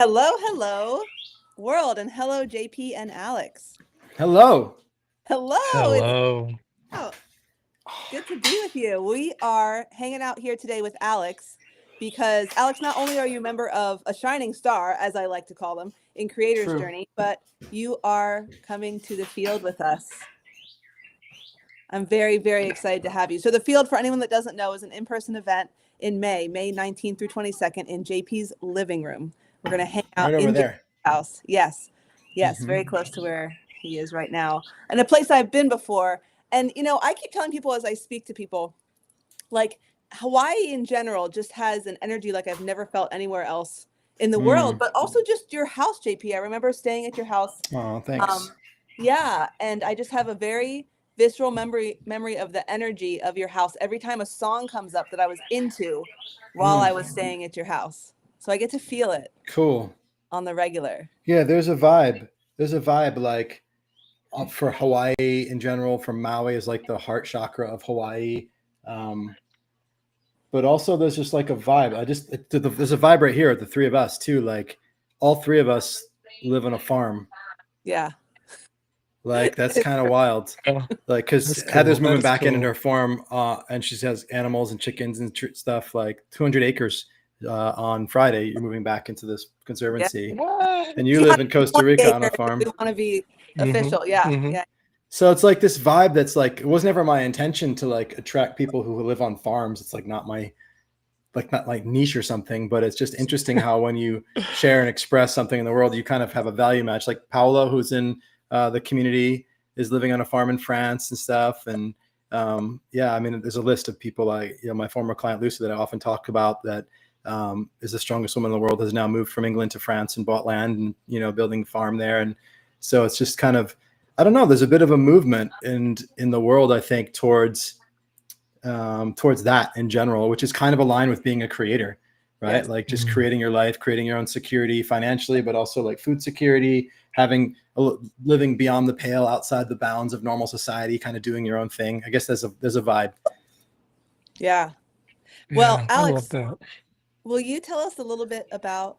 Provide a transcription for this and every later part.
Hello, hello, world, and hello, JP and Alex. Hello. Hello, it's Hello. oh, good to be with you. We are hanging out here today with Alex because Alex, not only are you a member of a shining star, as I like to call them, in Creator's True. Journey, but you are coming to the field with us. I'm very, very excited to have you. So the field, for anyone that doesn't know, is an in-person event in May 19th through 22nd in JP's living room. We're going to hang out Right over in JP's there. house. Yes, very close to where he is right now. And a place I've been before. And, I keep telling people as I speak to people, like Hawaii in general just has an energy like I've never felt anywhere else in the world, but also just your house, JP. I remember staying at your house. Oh, thanks. Yeah, and I just have a very visceral memory of the energy of your house every time a song comes up that I was into while I was staying at your house. So I get to feel it Cool. on the regular. Yeah, there's a vibe. There's a vibe like for Hawaii in general, from Maui is like the heart chakra of Hawaii. Um, but also there's just like a vibe. There's a vibe right here, the three of us too. Like all three of us live on a farm. Yeah. Like that's kind of wild. Oh, Like because that's Heather's cool. moving That is back into cool. her farm, and she has animals and chickens and stuff. Like 200 acres on Friday. You're moving back into this Yeah. conservancy, What? and you She live had in Costa 20 Rica on a acres if we farm. want to be Mm-hmm. official. Yeah. Mm-hmm. Yeah. So it's like this vibe that's like it was never my intention to like attract people who live on farms. It's like not my not like niche or something, but it's just interesting how when you share and express something in the world, you kind of have a value match. Like Paolo, who's in the community, is living on a farm in France and stuff. And yeah, I mean, there's a list of people like my former client Lucy that I often talk about that is the strongest woman in the world, has now moved from England to France and bought land and building a farm there. And so it's just kind of, I don't know, there's a bit of a movement in the world, I think, towards that in general, which is kind of aligned with being a creator, right? Yes. Like just creating your life, creating your own security financially, but also like food security, living beyond the pale, outside the bounds of normal society, kind of doing your own thing. I guess there's a vibe. Yeah. Well, Yeah, I love Alex, that. will you tell us a little bit about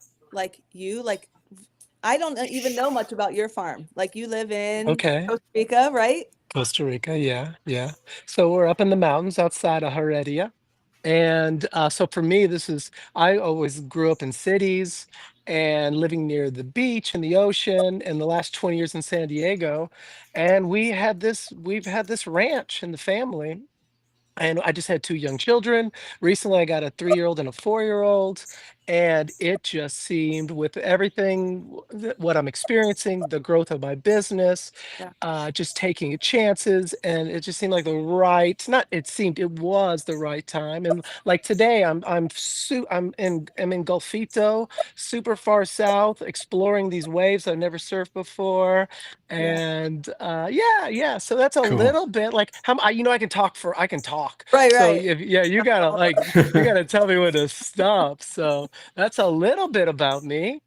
I don't even know much about your farm. Like you live in Okay. Costa Rica, right? Costa Rica, yeah, yeah. So we're up in the mountains outside of Heredia. And so for me, I always grew up in cities and living near the beach and the ocean, and the last 20 years in San Diego. And we've had this ranch in the family. And I just had two young children. Recently, I got a 3-year-old and a 4-year-old. And it just seemed, with everything, what I'm experiencing, the growth of my business, Yeah. just taking chances. And it just seemed like not, it seemed, it was the right time. And like today, I'm in Golfito, super far south, exploring these waves I've never surfed before. Yeah. And yeah, so that's a Cool. little bit like I can talk. Right, So right. yeah, you gotta tell me when to stop. So that's a little bit about me.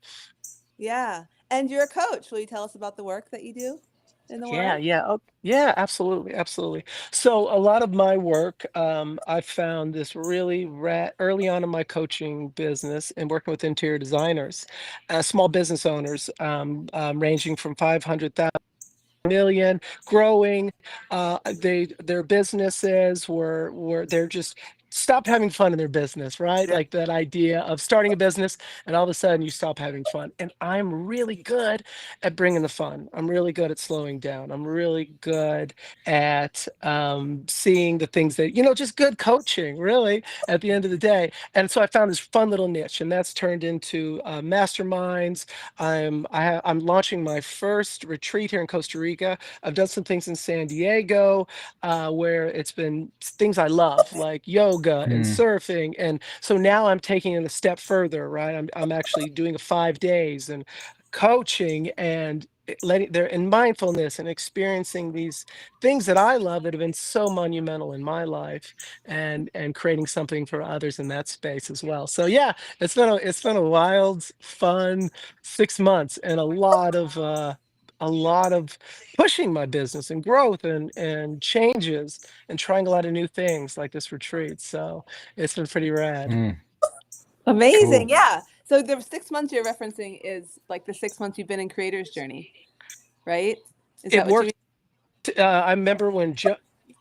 Yeah. And you're a coach. Will you tell us about the work that you do in the Yeah, world? yeah, yeah, absolutely, absolutely. So a lot of my work, I found this really early on in my coaching business and working with interior designers, small business owners, ranging from 500,000 million, growing. Their businesses were they're just stopped having fun in their business, right? Yeah. Like that idea of starting a business and all of a sudden you stop having fun. And I'm really good at bringing the fun. I'm really good at slowing down. I'm really good at seeing the things that just good coaching, really, at the end of the day. And so I found this fun little niche, and that's turned into masterminds. I'm launching my first retreat here in Costa Rica. I've done some things in San Diego, where it's been things I love, like yoga and surfing. And so now I'm taking it a step further, right? I'm actually doing a 5 days and coaching and letting there in mindfulness and experiencing these things that I love that have been so monumental in my life, and creating something for others in that space as well. So yeah, it's been a wild, fun 6 months, and a lot of pushing my business and growth and changes and trying a lot of new things like this retreat. So it's been pretty rad. Amazing. Cool. Yeah. So the 6 months you're referencing is like the 6 months you've been in Creator's Journey, right? Is It that what you worked. I remember when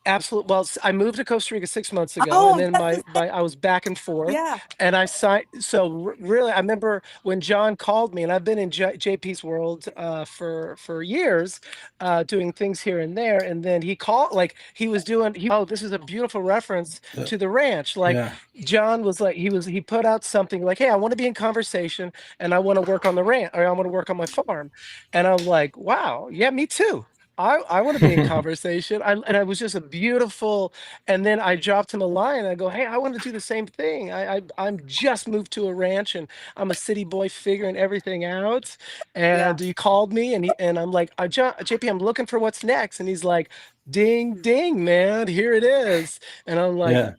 absolute. Well, I moved to Costa Rica 6 months mean? ago, Oh, and then yes, I was back and forth, yeah. and I signed. So really, I remember when John called me, and I've been in JP's world for years, doing things here and there, and then he called, like he was doing. Oh, this is a beautiful reference to the ranch. Like Yeah. John was like, he put out something like, hey, I want to be in conversation, and I want to work on the ranch, or I want to work on my farm, and I'm like, wow, yeah, me too. I want to be in conversation. And it was just a beautiful. And then I dropped him a line. I go, hey, I want to do the same thing. I'm just moved to a ranch, and I'm a city boy figuring everything out. Yeah. And he called me, and I'm like, JP, I'm looking for what's next. And he's like, ding, ding, man, here it is. And I'm like,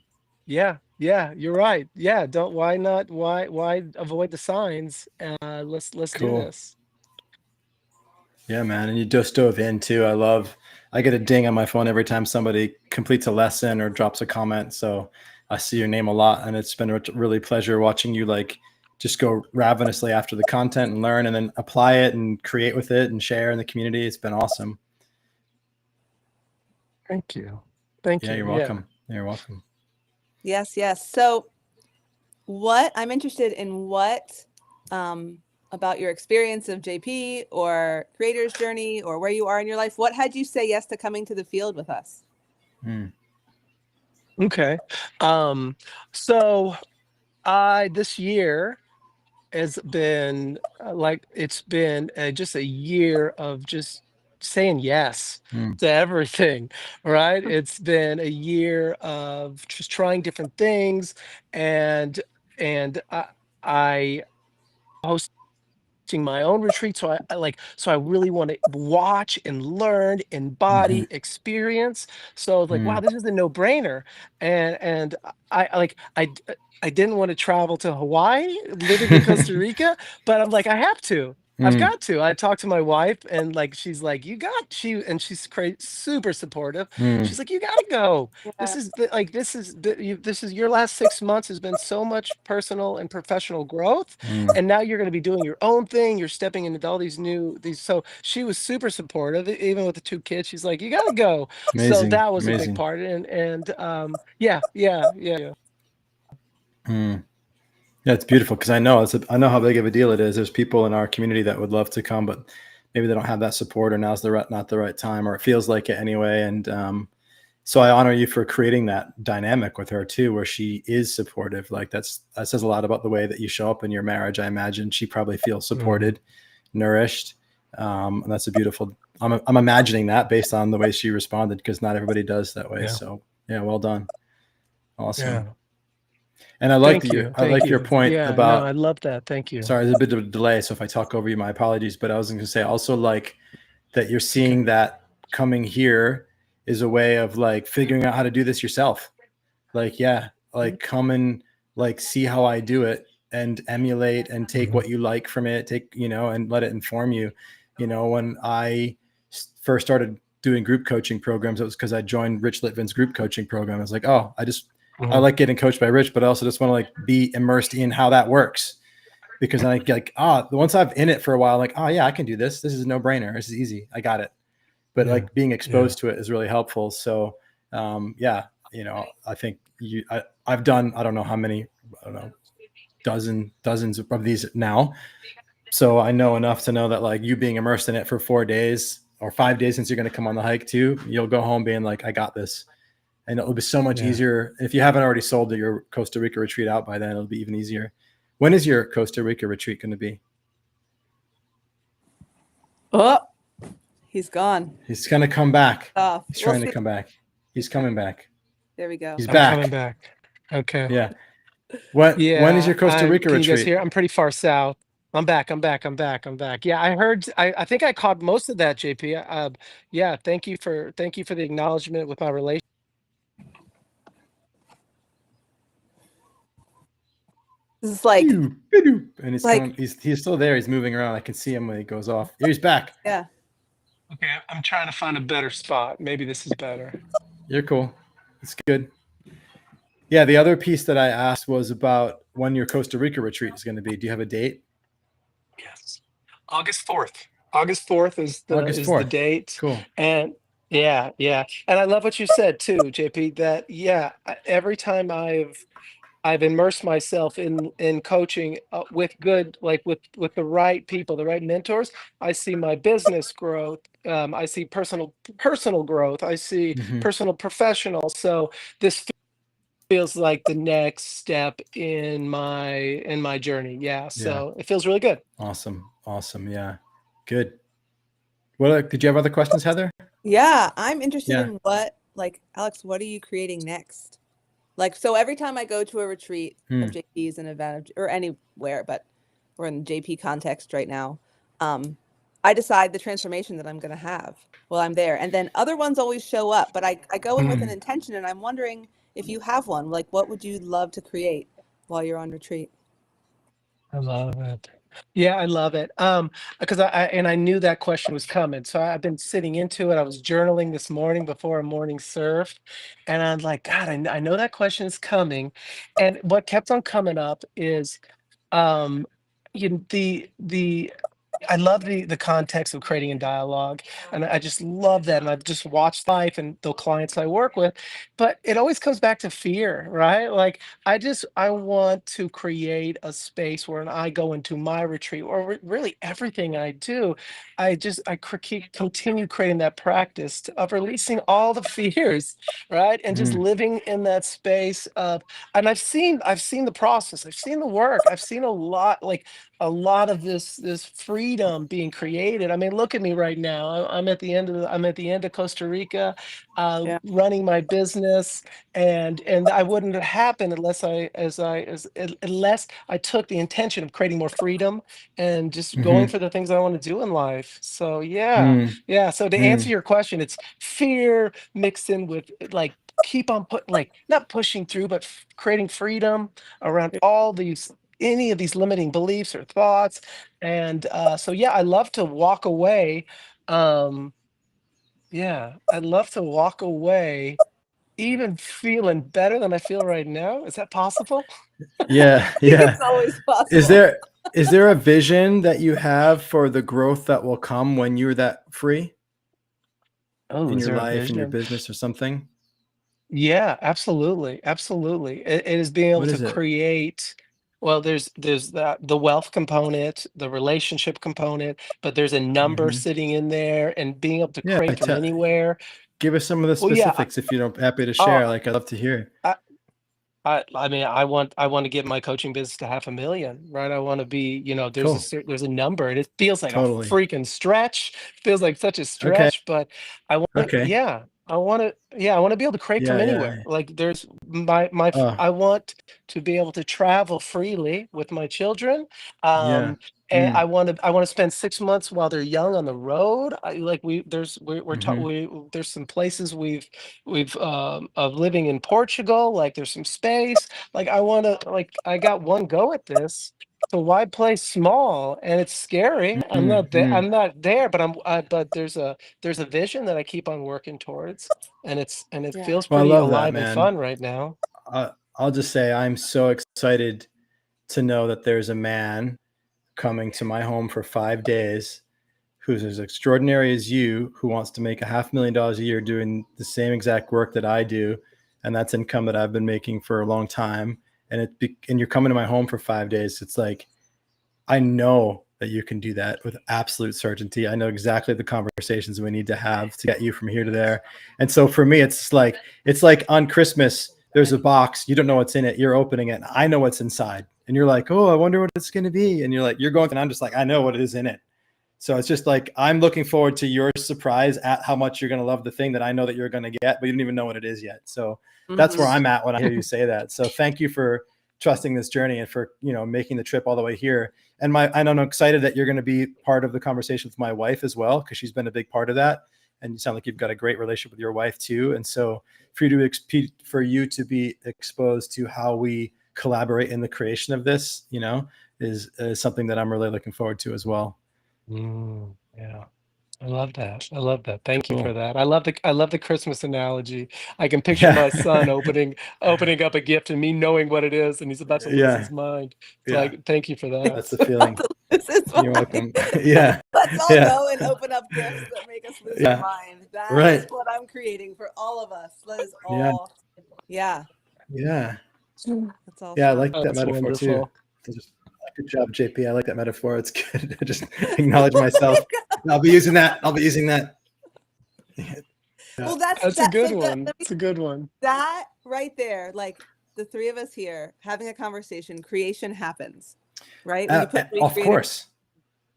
yeah, you're right. Yeah, don't. Why not? Why avoid the signs? Let's do Cool. this. Yeah, man. And you just dove in too. I get a ding on my phone every time somebody completes a lesson or drops a comment. So I see your name a lot, and it's been a really pleasure watching you like just go ravenously after the content and learn and then apply it and create with it and share in the community. It's been awesome. Thank you. Thank you. Yeah, you're welcome. You're welcome. Yes, yes. So I'm interested in what about your experience of JP or Creator's Journey or where you are in your life. What had you say yes to coming to the field with us? Okay. So this year has been it's been just a year of just saying yes to everything, right? It's been a year of just trying different things, and I hosting my own retreat. So I really want to watch and learn, embody, experience. So I was like, wow, this is a no-brainer. And I didn't want to travel to Hawaii, living in Costa Rica, but I'm like, I have to. I've got to. I talked to my wife, and like she's like, she's super supportive. She's like, you gotta go. This is your last 6 months has been so much personal and professional growth, and now you're going to be doing your own thing. You're stepping into all these. So she was super supportive, even with the 2 kids. She's like, you gotta go. Amazing. So that was a Amazing. big part, and yeah. Yeah, it's beautiful because I know how big of a deal it is. There's people in our community that would love to come, but maybe they don't have that support, or now's not the right time, or it feels like it anyway. And so I honor you for creating that dynamic with her too, where she is supportive. Like that says a lot about the way that you show up in your marriage. I imagine she probably feels supported, nourished. And that's a beautiful. I'm imagining that based on the way she responded, because not everybody does that way. Yeah. So yeah, well done. Awesome. Yeah. And I like your point about. No, I love that. Thank you. Sorry, there's a bit of a delay, so if I talk over you, my apologies. But I was going to say also like that you're seeing that coming here is a way of like figuring out how to do this yourself. Like, yeah, like come and like see how I do it and emulate and take what you like from it, and let it inform you. When I first started doing group coaching programs, it was because I joined Rich Litvin's group coaching program. I was like, oh, I like getting coached by Rich, but I also just want to like be immersed in how that works, because then I get like, once I've in it for a while, like, oh yeah, I can do this. This is a no-brainer. This is easy. I got it. But like being exposed to it is really helpful. So I think I've done, I don't know how many, dozens of these now. So I know enough to know that like you being immersed in it for 4 days or 5 days, since you're going to come on the hike too, you'll go home being like, I got this. And it'll be so much easier. If you haven't already sold your Costa Rica retreat out by then, it'll be even easier. When is your Costa Rica retreat going to be? Oh, he's gone. He's going to come back. He's We'll trying see. to come back. He's coming back. There we go. He's I'm back. coming back. Okay. Yeah. When is your Costa Rica can you guys retreat? hear? I'm pretty far south. I'm back. Yeah, I heard. I think I caught most of that, JP. Yeah. Thank you for the acknowledgement with my relation. This is like, And he's like- coming, he's still there. He's moving around. I can see him when he goes off. Here, he's back. yeah. Okay, I'm trying to find a better spot. Maybe this is better. You're cool. It's good. Yeah, the other piece that I asked was about when your Costa Rica retreat is going to be. Do you have a date? Yes. August 4th. August 4th August is the 4th. date. Cool. And yeah, yeah. And I love what you said too, JP, that yeah, every time I've immersed myself in coaching with good, like with the right people, the right mentors, I see my business growth. I see personal growth. I see Mhm. personal professional. So this feels like the next step in my journey. Yeah. Yeah. So it feels really good. Awesome. Awesome. Yeah. Good. What did you have other questions, Heather? Yeah, I'm interested Yeah. in what, like, Alex, what are you creating next? Like, so every time I go to a retreat of Hmm. JP's, an event or anywhere, but we're in the JP context right now. I decide the transformation that I'm going to have while I'm there. And then other ones always show up, but I go in with an Mm, intention, and I'm wondering if you have one. Like, what would you love to create while you're on retreat? I love it. Yeah, I love it. Because I knew that question was coming. So I've been sitting into it. I was journaling this morning before a morning surf. And I'm like, God, I know that question is coming. And what kept on coming up is um the I love the context of creating a dialogue, and I just love that, and I've just watched life and the clients I work with, but it always comes back to fear, right? Like I want to create a space where I go into my retreat or really everything I do. Keep continue creating that practice of releasing all the fears, right? And just Hmm. living in that space of, and I've seen the process, I've seen the work, I've seen a lot of this freedom being created. I mean, look at me right now. I'm at the end of Costa Rica, Yeah. running my business, and I wouldn't have happened unless I took the intention of creating more freedom and just going Hmm. for the things I want to do in life. So yeah, Hmm. yeah. So to answer Hmm. your question, it's fear mixed in with like keep on put like not pushing through, but creating freedom around all these any of these limiting beliefs or thoughts. And so yeah, I love to walk away. Um, yeah, I'd love to walk away even feeling better than I feel right now. Is that possible? Yeah. I think Yeah. it's always Is possible. there is there a vision that you have for the growth that will come when you're that free Oh, in is your there a life, in your vision? business, or something? Yeah, absolutely, absolutely. It is being able What to is it? create. Well, there's that the wealth component, the relationship component, but there's a number Hmm. sitting in there, and being able to Yeah. create from anywhere. Give us some of the Well, yeah. specifics if you don't happy to Oh, share. Like, I'd love to hear. I, I mean, I want to get my coaching business to 500,000, right? I want to be, Cool. there's a number, and it feels like a Totally. freaking stretch. Feels like such a Okay. stretch, but Okay. yeah, I want to be able to create from Yeah. Yeah. anywhere. Like there's Oh, I want to be able to travel freely with my children. yeah. Um, and Mm. I want to spend 6 months while they're young on the road. I like Hmm. there's some places we've of living in Portugal, like there's some space. Like I want to like I got one go at this. So why play small? And it's scary. Mm. Mm. I'm not there, but but there's a vision that I keep on working towards, and it Yeah. feels Well, I pretty love that, alive and man. fun right now. I'll just say I'm so excited to know that there's a man coming to my home for 5 days who's as extraordinary as you, who wants to make $500,000 a year doing the same exact work that I do, and that's income that I've been making for a long time. And you're coming to my home for 5 days. It's like, I know that you can do that with absolute certainty. I know exactly the conversations we need to have to get you from here to there. And so for me, it's like on Christmas, there's a box, you don't know what's in it, you're opening it, and I know what's inside. And you're like, oh, I wonder what it's going to be. And you're like, you're going, and I'm just like, I know what it is in it. So it's just like, I'm looking forward to your surprise at how much you're going to love the thing that I know that you're going to get, but you don't even know what it is yet. So that's where Mhm. I'm at when I hear you say that. So thank you for trusting this journey and for, making the trip all the way here. And I'm excited that you're going to be part of the conversation with my wife as well, because she's been a big part of that. And you sound like you've got a great relationship with your wife too. And so for you to be exposed to how we collaborate in the creation of this, is something that I'm really looking forward to as well. Yeah. I love that. I love that. Thank you for Cool. that. I love the Christmas analogy. I can picture Yeah. my son opening up a gift and me knowing what it is, and he's about to lose his Yeah. mind. It's Yeah. like, thank you for that. That's the feeling. This is You're fine. welcome. Yeah. Let's all Yeah. go and open up gifts that make us lose our Yeah. mind. That is Right. what I'm creating for all of us. That is Yeah. all. Yeah, Yeah. that's all Yeah. I fun. like that That's metaphor too. wonderful. Good job, JP. I like that metaphor. It's good. I just acknowledge myself. I'll be using that. Yeah. Well, that's That's a that. good So one. It's a good one. that right there, like the three of us here having a conversation, creation happens, right? When you put three Of creative, course.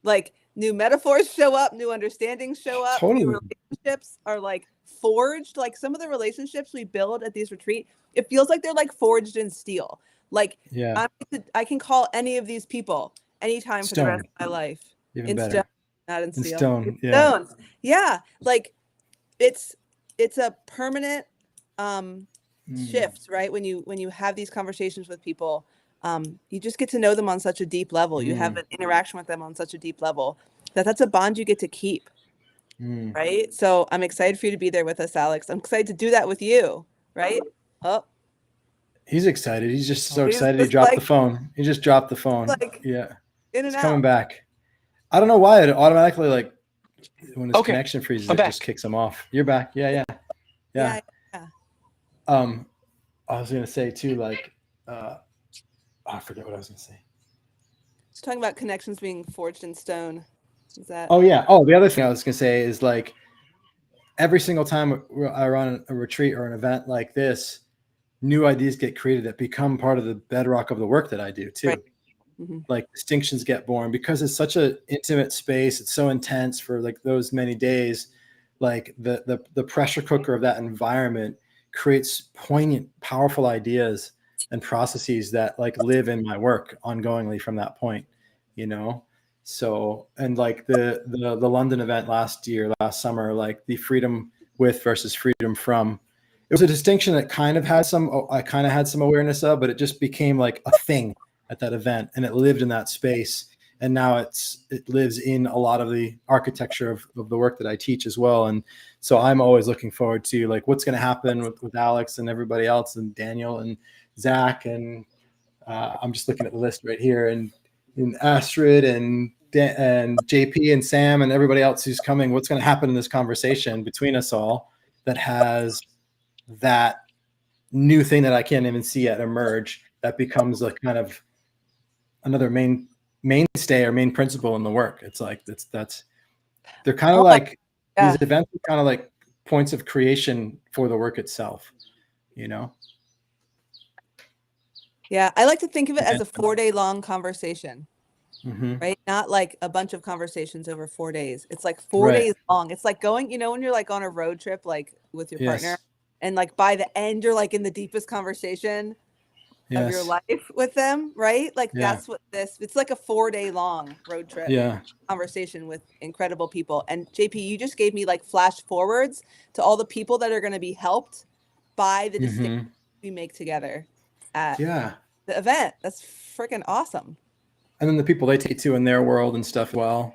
like new metaphors show up, new understandings show up, new Totally. relationships are like forged. Like some of the relationships we build at these retreat, it feels like they're like forged in steel. Like Yeah. I can call any of these people anytime for the rest Stone. of my life. Even In better. stone, not in In steel. stone. Yeah. Stones. Yeah. Like it's a permanent shift, right? When you have these conversations with people, you just get to know them on such a deep level. You have an interaction with them on such a deep level that's a bond you get to keep, right? So I'm excited for you to be there with us, Alex. I'm excited to do that with you, right? Oh, He's excited. He's just so He's excited. He just dropped like- the phone. He just dropped the phone. like Yeah. in and It's out. coming back. I don't know why it automatically, like, when his Okay. connection freezes, I'm it back. just kicks him off. You're back. Yeah. Yeah. I was gonna say too, like, I forget what I was gonna say. Just talking about connections being forged in stone. Is that? Oh yeah. Oh, the other thing I was gonna say is, like, every single time I run a retreat or an event like this, new ideas get created that become part of the bedrock of the work that I do too. Right. Mm-hmm. Like distinctions get born because it's such an intimate space. It's so intense for like those many days. Like the pressure cooker of that environment creates poignant, powerful ideas and processes that like live in my work ongoingly from that point, So, and like the London event last summer, like the freedom with versus freedom from, it was a distinction that I kind of had some awareness of, but it just became like a thing at that event, and it lived in that space. And now it lives in a lot of the architecture of the work that I teach as well. And so I'm always looking forward to like what's going to happen with Alex and everybody else, and Daniel and Zach. And I'm just looking at the list right here, and Astrid and JP and Sam and everybody else who's coming. What's going to happen in this conversation between us all that has that new thing that I can't even see yet emerge, that becomes a kind of another mainstay or main principle in the work. It's like they're kind of like these events are kind of like points of creation for the work itself, Yeah, I like to think of it as a 4-day long conversation, Mm-hmm. right? Not like a bunch of conversations over 4 days. It's like 4 days long. It's like going, when you're like on a road trip, like with your partner, and like by the end, you're like in the deepest conversation of your life with them, right? Like that's what it's like a 4-day long road trip conversation with incredible people. And JP, you just gave me like flash forwards to all the people that are going to be helped by the distinctions we make together at the event. That's freaking awesome. And then the people they take to in their world and stuff. Well,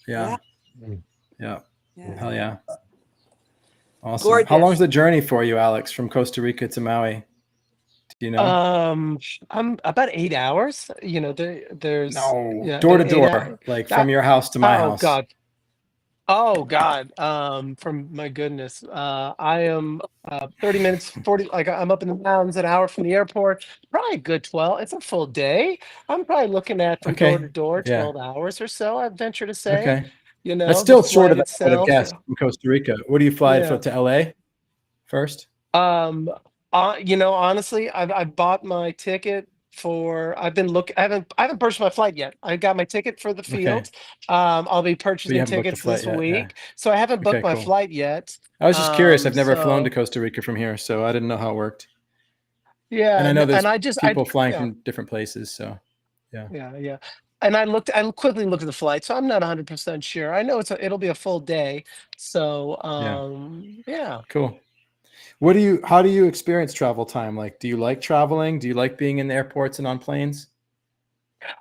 yeah. Hell yeah. Awesome. Gorgeous. How long is the journey for you, Alex, from Costa Rica to Maui? Do you know? I'm about 8 hours. There's door to door, like from your house to my house. Oh God. From my goodness. I am 30 minutes, 40, like I'm up in the mountains, an hour from the airport, probably a good 12. It's a full day. I'm probably looking at from door to door, 12 hours or so, I'd venture to say. Okay. the That's still short of flight that, I would have guessed, from Costa Rica. What do you fly to LA first? Honestly, I've bought my ticket for. I haven't purchased my flight yet. I got my ticket for the field. I'll be purchasing tickets this week, so I haven't booked my flight yet. I was just curious. I've never flown to Costa Rica from here, so I didn't know how it worked. Yeah, and I know there's people flying from different places, so yeah. And I quickly looked at the flight, so I'm not 100% sure. I know it'll be a full day, so yeah. Cool. How do you experience travel time? Like, do you like traveling? Do you like being in the airports and on planes?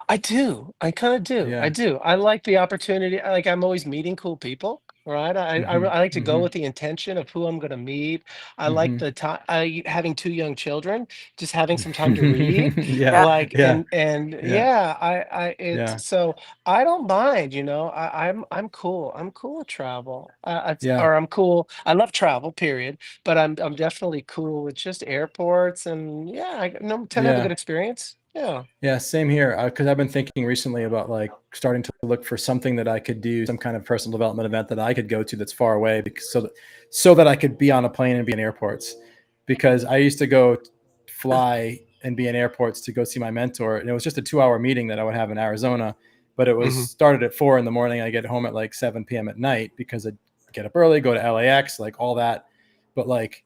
I do. I kind of do. Yeah. I do. I like the opportunity. Like, I'm always meeting cool people. right? I like to go with the intention of who I'm going to meet. I like the time. Having two young children, just having some time to read, Yeah, Yeah. like yeah, and yeah, yeah, yeah, so I don't mind. I'm cool. I'm cool with travel. yeah, Or I'm cool. I love travel, period. But I'm definitely cool with just airports and yeah, I no, tend to have a yeah. good experience. Yeah. Yeah, same here. Because I've been thinking recently about like starting to look for something that I could do, some kind of personal development event that I could go to that's far away, because so that I could be on a plane and be in airports. Because I used to go fly and be in airports to go see my mentor, and it was just a 2-hour meeting that I would have in Arizona. But it was Hmm. started at 4 in the morning. I get home at like 7 p.m. at night because I get up early, go to LAX, like all that. But like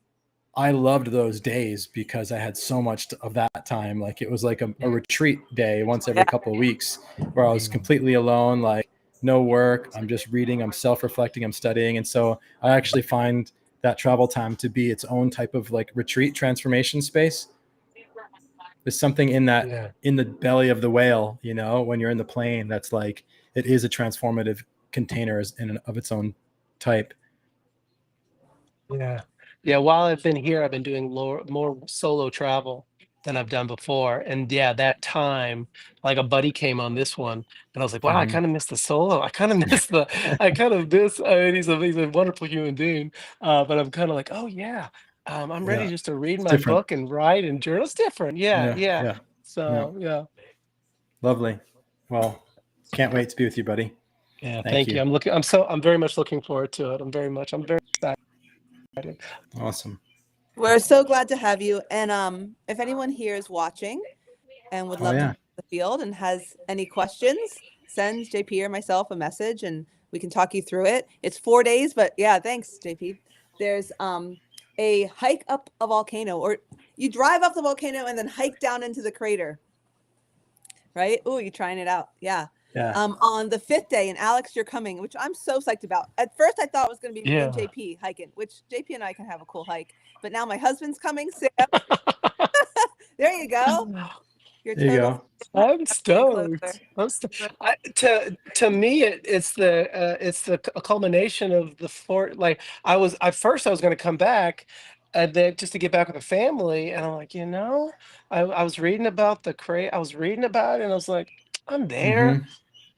I loved those days because I had so much of that time. Like it was like a retreat day once every Yeah. couple of weeks where I was completely alone, like no work. I'm just reading, I'm self-reflecting, I'm studying. And so I actually find that travel time to be its own type of like retreat transformation space. There's something in that, Yeah. in the belly of the whale, when you're in the plane, that's like, it is a transformative container of its own type. Yeah. Yeah. While I've been here, I've been doing more solo travel than I've done before. And yeah, that time, like a buddy came on this one, and I was like, wow, I Mhm. kind of missed the solo. I kind of miss I kind of miss, I mean, he's a wonderful human being. But I'm kind of like, oh yeah, I'm ready Yeah. just to read It's my different. book and write and journal. It's different. Yeah. Yeah. Yeah. Yeah. Yeah. So yeah. Lovely. Well, can't wait to be with you, buddy. Yeah. Thank Thank you. you. I'm very much looking forward to it. I'm very excited. Awesome. We're so glad to have you. And if anyone here is watching and would Oh love to yeah. be in the field and has any questions, send JP or myself a message and we can talk you through it. It's 4 days, but yeah, thanks, JP. There's a hike up a volcano, or you drive up the volcano and then hike down into the crater, right? Oh, you're trying it out. Yeah. Yeah. On the 5th day, and Alex, you're coming, which I'm so psyched about. At first, I thought it was going to be me and Yeah. JP hiking, which JP and I can have a cool hike. But now my husband's coming, Sam. There you go. Your There you turtle's go. I'm getting closer. stoked. To me, it's a culmination of the fort. Like at first I was going to come back, and then just to get back with the family, and I'm like, I was reading about I was reading about it, and I was like, I'm there. Hmm.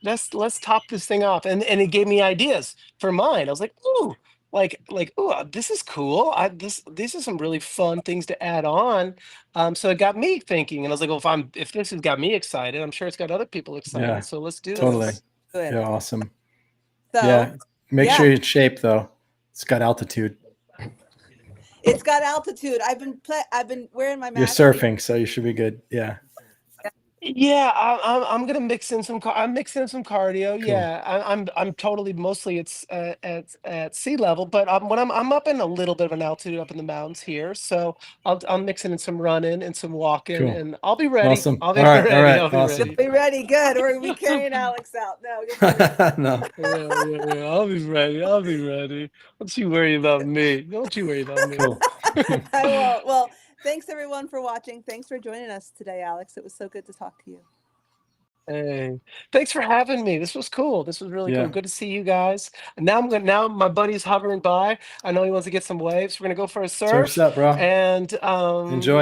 Let's top this thing off, and it gave me ideas for mine. I was like, ooh, ooh, this is cool. These are some really fun things to add on. So it got me thinking, and I was like, well, if this has got me excited, I'm sure it's got other people Yeah. excited. So let's do Totally. this. Good. Yeah. Awesome. So Yeah. Make sure yeah, you're in shape though. It's got altitude. it's got altitude. I've been wearing my You're mask. surfing, so you should be good. Yeah. Yeah, I'm gonna mix in some. I'm mixing in some cardio. Cool. Yeah, I'm totally mostly it's at sea level, but when I'm up in a little bit of an altitude up in the mountains here, so I'm mixing in some running and some walking, Cool. and I'll be ready. Awesome. I'll All be right. All ready. right. I'll be Awesome. You'll ready. be ready. Good. We're gonna be carrying Alex out. No, you'll be ready. No. Yeah. I'll be ready. I'll be ready. Don't you worry about me. Don't you worry about me. Cool. I won't. Well, thanks everyone for watching. Thanks for joining us today, Alex. It was so good to talk to you. Hey, thanks for having me. This was cool. This was really cool. Yeah. Good to see you guys. And now my buddy's hovering by. I know he wants to get some waves. We're gonna go for a surf Surf's up, bro. and Enjoy.